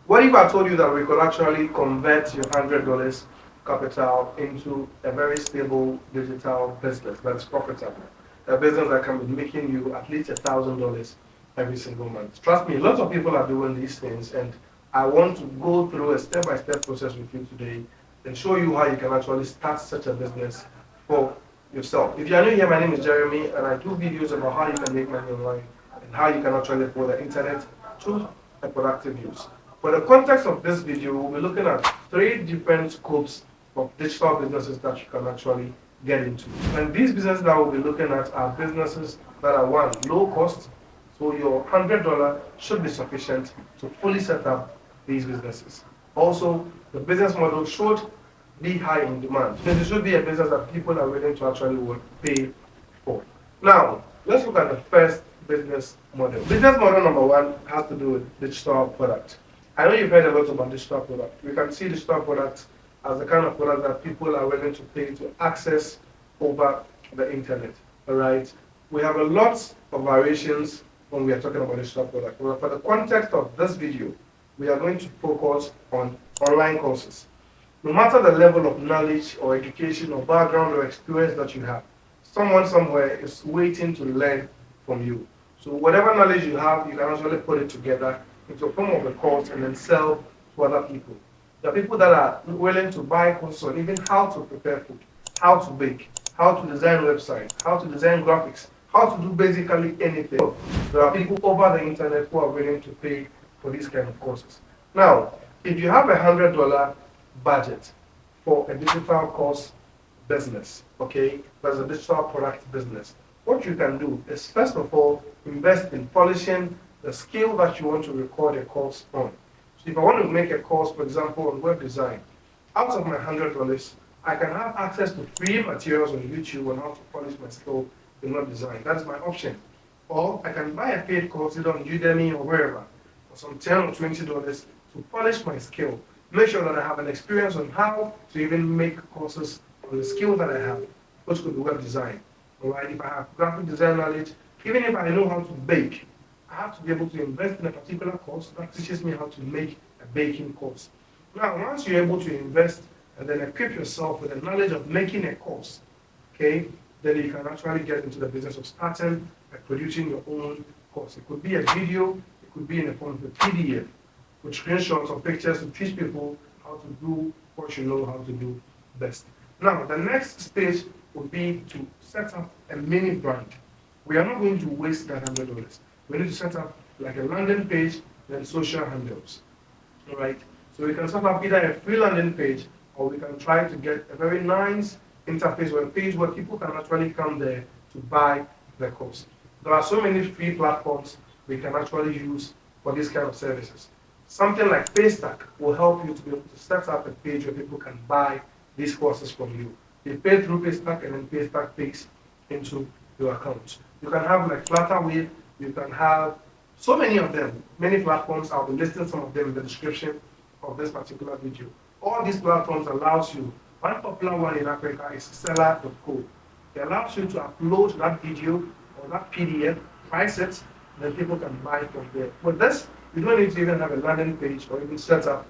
What if I told you that we could actually convert your $100 capital into a very stable digital business that is profitable? A business that can be making you at least $1,000 every single month. Trust me, lots of people are doing these things, and I want to go through a step-by-step process with you today and show you how you can actually start such a business for yourself. If you are new here, my name is Jeremy, and I do videos about how you can make money online and how you can actually put the internet to a productive use. For the context of this video, we'll be looking at three different scopes of digital businesses that you can actually get into. And these businesses that we'll be looking at are businesses that are one, low cost, so your $100 should be sufficient to fully set up these businesses. Also, the business model should be high in demand. It should be a business that people are willing to actually pay for. Now, let's look at the first business model. Business model number one has to do with digital product. I know you've heard a lot about digital product. We can see digital products as the kind of product that people are willing to pay to access over the internet. All right. We have a lot of variations when we are talking about digital product. But for the context of this video, we are going to focus on online courses. No matter the level of knowledge or education or background or experience that you have, someone somewhere is waiting to learn from you. So whatever knowledge you have, you can actually put it together into a form of a course and then sell to other people. There are people that are willing to buy courses on even how to prepare food, how to bake, how to design websites, how to design graphics, how to do basically anything. There are people over the internet who are willing to pay for these kind of courses. Now, if you have $100 budget for a digital course business, okay, that's a digital product business, what you can do is first of all invest in polishing the skill that you want to record a course on. So if I want to make a course, for example, on web design, out of my $100, I can have access to free materials on YouTube on how to polish my skill in web design. That's my option. Or I can buy a paid course either on Udemy or wherever for some $10 or $20 to polish my skill. Make sure that I have an experience on how to even make courses on the skill that I have, which could be web design. All right, if I have graphic design knowledge, even if I know how to bake, I have to be able to invest in a particular course that teaches me how to make a baking course. Now, once you're able to invest and then equip yourself with the knowledge of making a course, okay, then you can actually get into the business of starting and producing your own course. It could be a video, it could be in the form of a PDF, with screenshots or pictures to teach people how to do what you know how to do best. Now, the next stage would be to set up a mini brand. We are not going to waste that $100. We need to set up like a landing page, then social handles. All right. So we can set up either a free landing page, or we can try to get a very nice interface or a page where people can actually come there to buy the course. There are so many free platforms we can actually use for these kind of services. Something like Paystack will help you to be able to set up a page where people can buy these courses from you. They pay through Paystack and then Paystack pays into your account. You can have like Flutterwave, you can have so many of them, many platforms. I'll be listing some of them in the description of this particular video. All these platforms allows you, one popular one in Africa is seller.co. It allows you to upload that video or that PDF, price it, then people can buy from there. But this, you don't need to even have a landing page or even set up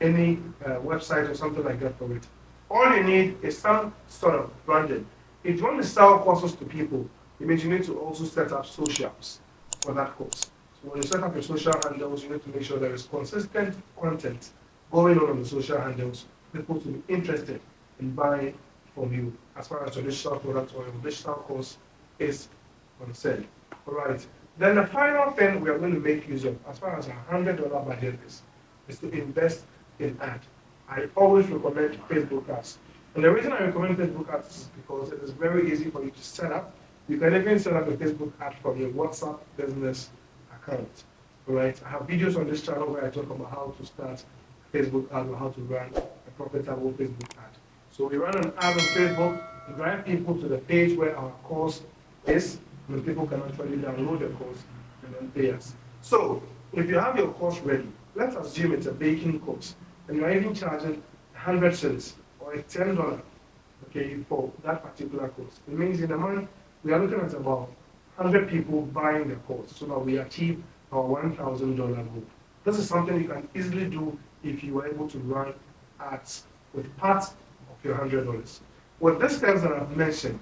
any website or something like that for it. All you need is some sort of branding. If you want to sell courses to people, it means you need to also set up socials for that course. So when you set up your social handles, you need to make sure there is consistent content going on the social handles, people to be interested in buying from you as far as your digital product or your digital course is concerned. All right. Then the final thing we are going to make use of as far as $100 budget is to invest in ad. I always recommend Facebook ads. And the reason I recommend Facebook ads is because it is very easy for you to set up. You can even set up a Facebook ad from your WhatsApp business account. All right. I have videos on this channel where I talk about how to start a Facebook ad or how to run a profitable Facebook ad. So we run an ad on Facebook to drive people to the page where our course is, and people can actually download the course and then pay us. So if you have your course ready, let's assume it's a baking course, and you're even charging 100 cents or $10, okay, for that particular course. It means in a month we are looking at about 100 people buying the course so that we achieve our $1,000 goal. This is something you can easily do if you were able to run ads with part of your $100. With these steps that I've mentioned,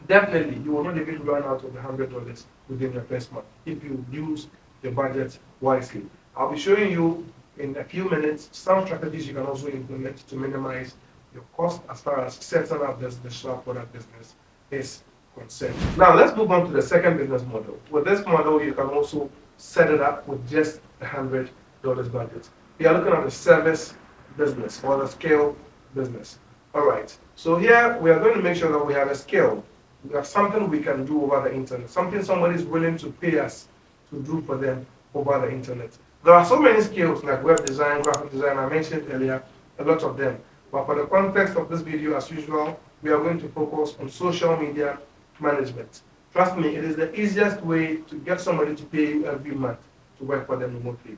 definitely you will not even run out of the $100 within your first month if you use your budget wisely. I'll be showing you in a few minutes some strategies you can also implement to minimize your cost as far as setting up this digital product business is concerned. Now let's move on to the second business model. With this model, you can also set it up with just $100 budget. We are looking at the service business or the scale business. All right. So here we are going to make sure that we have a scale. We have something we can do over the internet, something somebody is willing to pay us to do for them over the internet. There are so many skills like web design, graphic design, I mentioned earlier, a lot of them. But for the context of this video, as usual, we are going to focus on social media management. Trust me, it is the easiest way to get somebody to pay you every month to work for them remotely.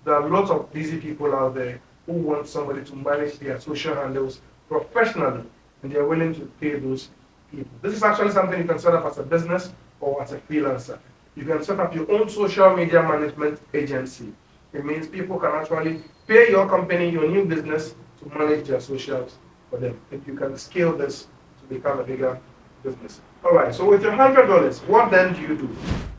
There are lots of busy people out there who want somebody to manage their social handles professionally, and they are willing to pay those people. This is actually something you can set up as a business or as a freelancer. You can set up your own social media management agency. It means people can actually pay your company, your new business, to manage their socials for them. If you can scale this to become a bigger business. All right, so with your $100, what then do?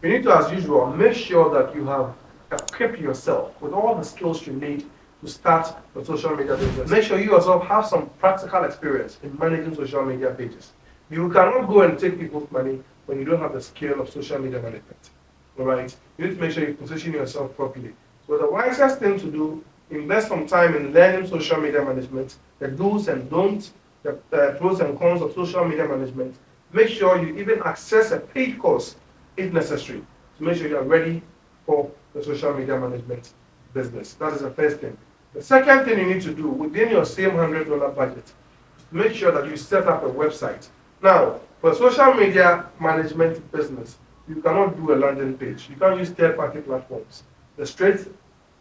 You need to, as usual, make sure that you have equipped yourself with all the skills you need to start a social media business. Make sure you yourself have some practical experience in managing social media pages. You cannot go and take people's money when you don't have the skill of social media management. All right, you need to make sure you position yourself properly. So the wisest thing to do, invest some time in learning social media management, the do's and don'ts, the pros and cons of social media management. Make sure you even access a paid course if necessary to make sure you are ready for the social media management business. That is the first thing. The second thing you need to do within your same $100 budget is to make sure that you set up a website. Now, for social media management business, you cannot do a landing page. You can't use third-party platforms. The straight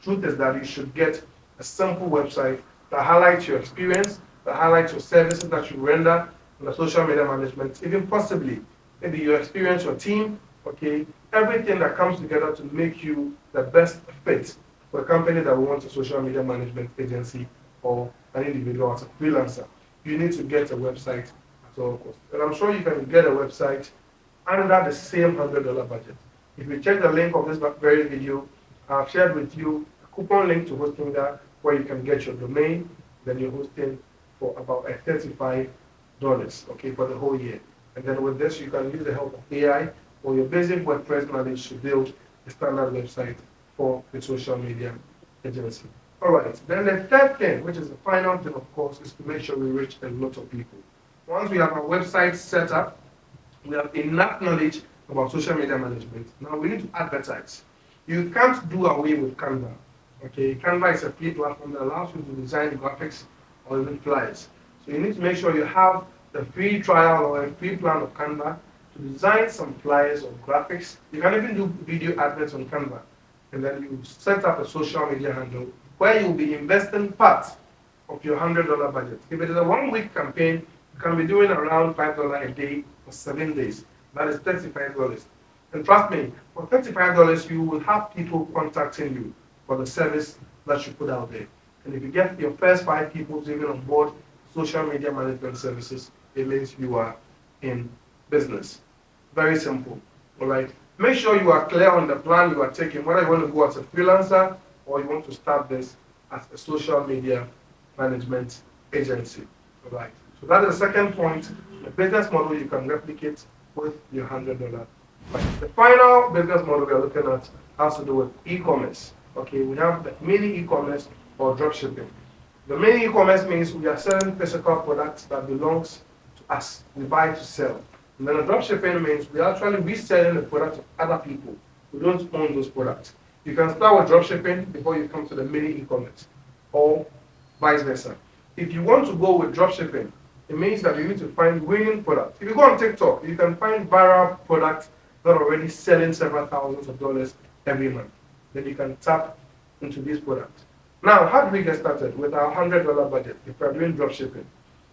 truth is that you should get a simple website that highlights your experience, that highlights your services that you render in the social media management, even possibly maybe your experience, your team, okay, everything that comes together to make you the best fit for a company that wants a social media management agency or an individual as a freelancer. You need to get a website at all costs. And I'm sure you can get a website under the same $100 budget. If you check the link of this very video, I've shared with you a coupon link to Hostinga where you can get your domain, then your hosting for about $35, okay, for the whole year. And then with this, you can use the help of AI or your basic WordPress knowledge to build a standard website for the social media agency. All right, then the third thing, which is the final thing, of course, is to make sure we reach a lot of people. Once we have our website set up, we have enough knowledge about social media management. Now we need to advertise. You can't do away with Canva. Okay, Canva is a free platform that allows you to design graphics or even flyers. So you need to make sure you have the free trial or a free plan of Canva to design some flyers or graphics. You can even do video adverts on Canva. And then you set up a social media handle where you'll be investing part of your $100 budget. If it is a 1-week campaign, you can be doing around $5 a day for 7 days. That is $35. And trust me, for $35, you will have people contacting you for the service that you put out there. And if you get your first 5 people even on board social media management services, it means you are in business. Very simple. All right. Make sure you are clear on the plan you are taking, whether you want to go as a freelancer or you want to start this as a social media management agency. All right. So that is the second point, the business model you can replicate with your $100. But the final business model we are looking at has to do with e-commerce. Okay, we have the mini e-commerce or dropshipping. The mini e-commerce means we are selling physical products that belongs to us. We buy to sell. And then the dropshipping means we are actually reselling the products of other people who don't own those products. You can start with dropshipping before you come to the mini e-commerce, or vice versa. If you want to go with dropshipping, it means that you need to find winning products. If you go on TikTok, you can find viral products that are already selling several thousands of dollars every month. Then you can tap into these products. Now, how do we get started with our $100 budget if we're doing dropshipping?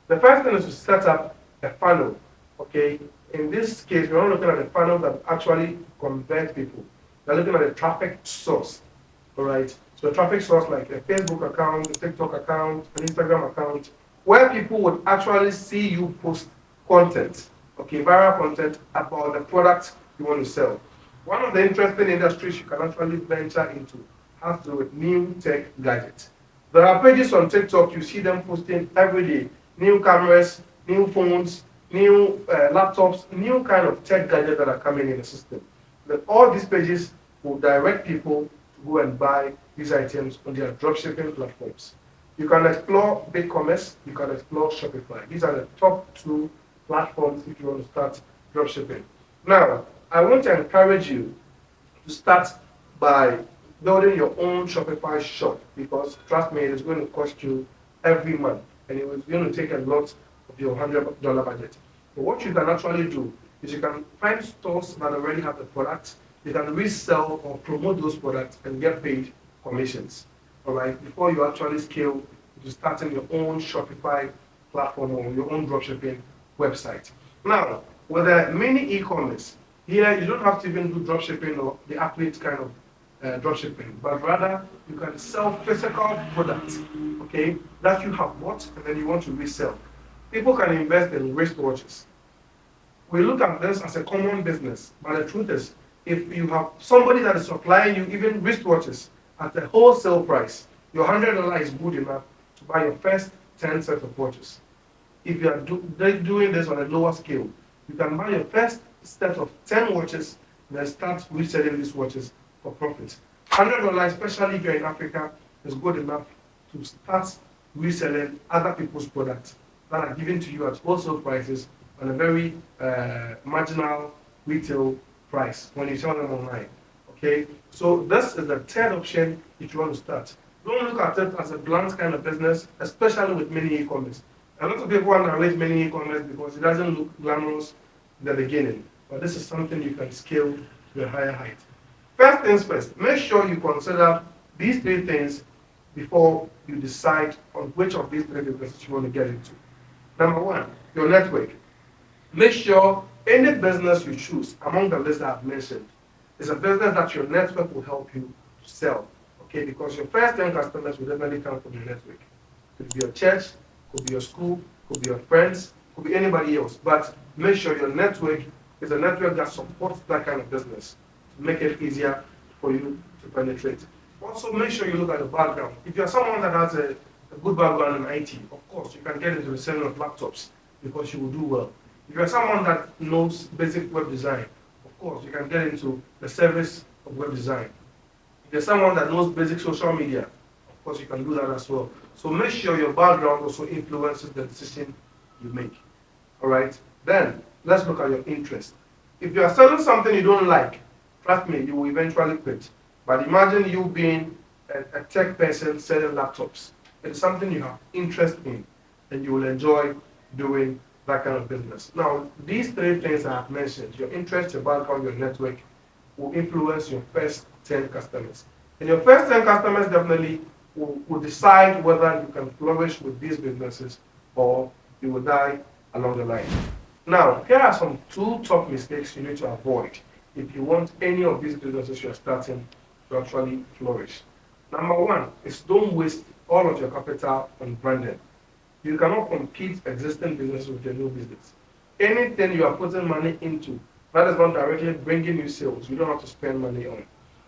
The first thing is to set up a funnel. Okay, in this case, we're not looking at a funnel that actually converts people. We're looking at a traffic source. All right, So a traffic source like a Facebook account, a TikTok account, an Instagram account, where people would actually see you post content, okay, viral content about the product you want to sell. One of the interesting industries you can actually venture into has to do with new tech gadgets. There are pages on TikTok, you see them posting every day, new cameras, new phones, new laptops, new kind of tech gadgets that are coming in the system. Then all these pages will direct people to go and buy these items on their dropshipping platforms. You can explore ecommerce, you can explore Shopify. These are the top two platforms if you want to start dropshipping. Now, I want to encourage you to start by building your own Shopify shop because trust me, it is going to cost you every month and it is going to take a lot of your $100 budget. But what you can actually do is you can find stores that already have the product, you can resell or promote those products and get paid commissions. All right, before you actually scale to starting your own Shopify platform or your own dropshipping website. Now, with a mini e-commerce, here you don't have to even do dropshipping or the affiliate kind of dropshipping, but rather you can sell physical products, okay, that you have bought and then you want to resell. People can invest in wristwatches. We look at this as a common business, but the truth is, if you have somebody that is supplying you even wristwatches at a wholesale price, your $100 is good enough to buy your first 10 sets of watches. If you are doing this on a lower scale, you can buy your first set of 10 watches and then start reselling these watches for profit. $100, especially if you're in Africa, is good enough to start reselling other people's products that are given to you at wholesale prices on a very marginal retail price when you sell them online. Okay, so this is the third option if you want to start. Don't look at it as a blunt kind of business, especially with mini e-commerce. A lot of people underrate mini e-commerce because it doesn't look glamorous in the beginning, but this is something you can scale to a higher height. First things first, make sure you consider these three things before you decide on which of these three businesses you want to get into. Number one, your network. Make sure any business you choose among the list I've mentioned is a business that your network will help you to sell. Okay, because your first 10 customers will definitely come from your network. Could be your church, could be your school, could be your friends, could be anybody else. But make sure your network is a network that supports that kind of business to make it easier for you to penetrate. Also, make sure you look at the background. If you're someone that has a good background in IT, of course, you can get into the selling of laptops because you will do well. If you're someone that knows basic web design, of course, you can get into the service of web design. If you're someone that knows basic social media, of course, you can do that as well. So make sure your background also influences the decision you make. All right? Then, let's look at your interest. If you are selling something you don't like, trust me, you will eventually quit. But imagine you being a tech person selling laptops. It's something you have interest in, and you will enjoy doing that kind of business. Now, these three things I have mentioned, your interest, your background, your network, will influence your first 10 customers. And your first 10 customers definitely will decide whether you can flourish with these businesses or you will die along the line. Now, here are some two top mistakes you need to avoid if you want any of these businesses you're starting to actually flourish. Number one is don't waste all of your capital on branding. You cannot compete existing business with a new business. Anything you are putting money into that is not directly bringing you sales, you don't have to spend money on.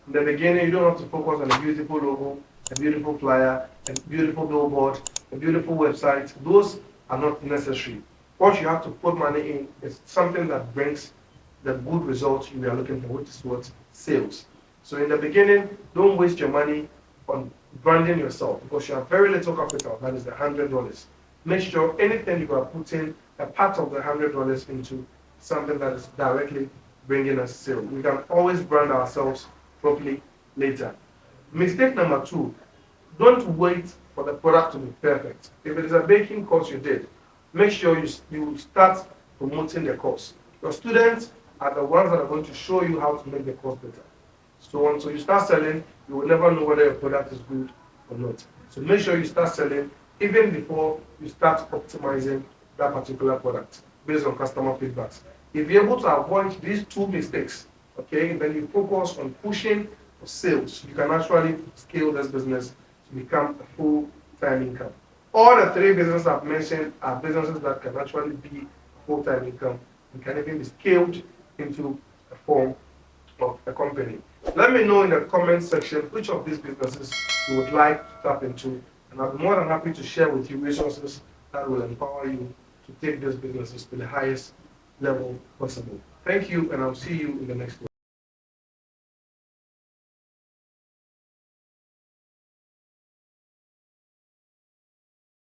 In the beginning, you don't have to focus on a beautiful logo, a beautiful flyer, a beautiful billboard, a beautiful website. Those are not necessary. What you have to put money in is something that brings the good results you are looking for, which is what? Sales. So in the beginning, don't waste your money on branding yourself because you have very little capital, that is the $100. Make sure anything you are putting a part of the $100 into something that is directly bringing us sales. We can always brand ourselves properly later. Mistake number two, don't wait for the product to be perfect. If it is a baking course you did, make sure you start promoting the course. Your students are the ones that are going to show you how to make the course better. So until you start selling, you will never know whether your product is good or not. So make sure you start selling even before you start optimizing that particular product based on customer feedbacks. If you're able to avoid these two mistakes, okay, then you focus on pushing sales. You can actually scale this business to become a full-time income. All the three businesses I've mentioned are businesses that can actually be full-time income and can even be scaled into a form of a company. Let me know in the comment section which of these businesses you would like to tap into, and I'll be more than happy to share with you resources that will empower you to take these businesses to the highest level possible. Thank you, and I'll see you in the next one.